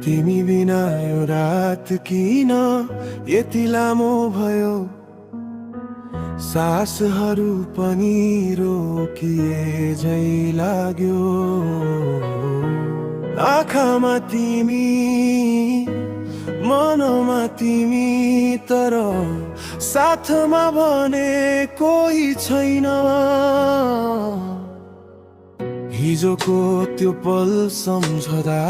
तिमी बिना यो रात किन यति लामो भयो, सासहरू पनि रोकिए झै लाग्यो। आँखामा तिमी, मनमा तिमी, तर साथमा भने कोही छैन। हिजोको त्यो पल सम्झदा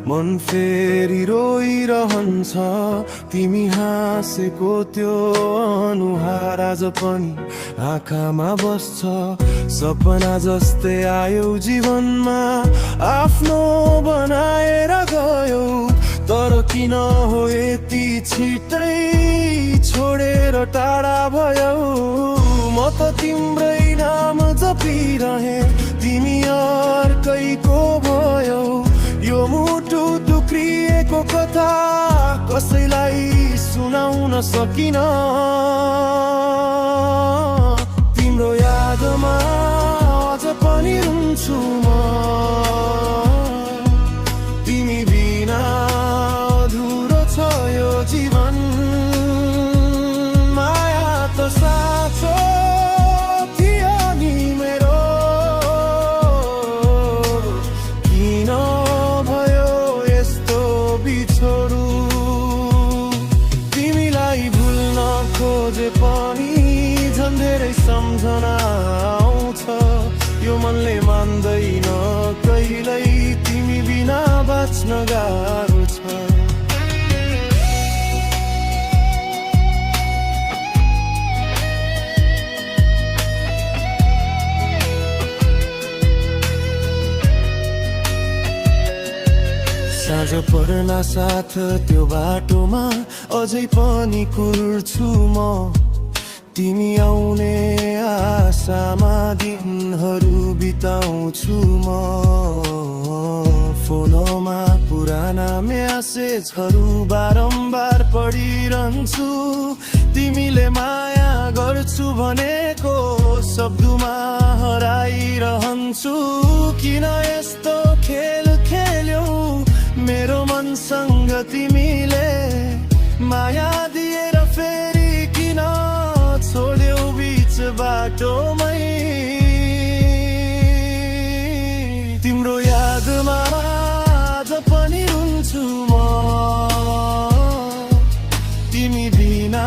मन फेरि रोइरहन्छ। तिमी हाँसेको त्यो अनुहार आज पनि आँखामा बस्छ। सपना जस्तै आयो जीवनमा, आफ्नो बनाएर गयो, तर किन हो यति छिटै छोडेर टाढा भयो। म त तिम्रै नाम जपिरहे, तिमी अर्कैको भयो। यो मुटु टुक्रिएको कथा कसैलाई सुनाउन सकिन। तिम्रो यादमा अझ पनि रुन्छु म, तिमी बिना अधुरो छ यो जीवन। माया त साँचो थियो नि मेरो, किन भयो यस्तो बिछोडु। तिमीलाई भुल्न खोजे पनि झन् धेरै सम्झना आउँछ। यो मनले मान्दैन कहिल्यै तिमी बिना बाँच्न गाह्रो छ। साँझ पर्न साथ त्यो बाटोमा अझै पनि कुर्छु म। तिमी आउने आशामा दिनहरू बिताउँछु म। फोनमा पुराना मेसेजहरू बारम्बार पढिरहन्छु। तिमीले माया गर्छु भनेको शब्दमा हराइरहन्छु। किन यस्तो खेल खेल्यौ मेरो मनसँग तिमीले, माया दिएर फेरि किन छोड्यौ बीच बाटोमै। तिम्रो यादमा आज पनि रुन्छु म, तिमी बिना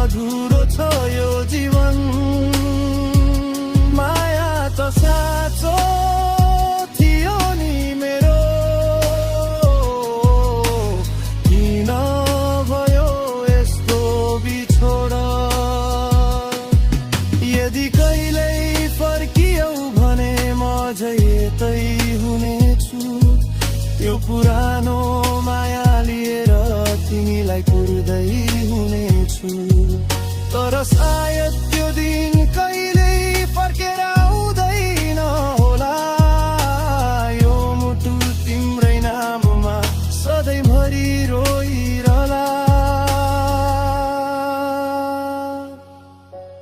अधुरो छ यो जीवन। माया त साँचो थियो नि मेरो, किन भयो यस्तो बिछोड। यदि कहिल्यै फर्कियौ भने म झै यतै हुनेछु। यो पुरानो माया लिएर तिमीलाई कुर्दै हुनेछु। तर सायद त्यो दिन कहिल्यै फर्केर आउँदैन होला। यो मुटु तिम्रै नाममा सधैँभरि रोइरहला।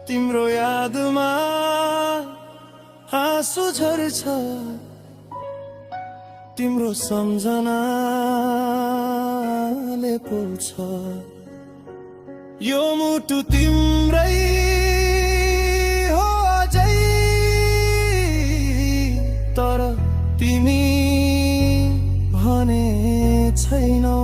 तिम्रो यादमा आँसु झर्छ, तिम्रो सम्झनाले पोल्छ। यो मुटु तिम्रै हो अझै, तर तिमी भने छैनौ।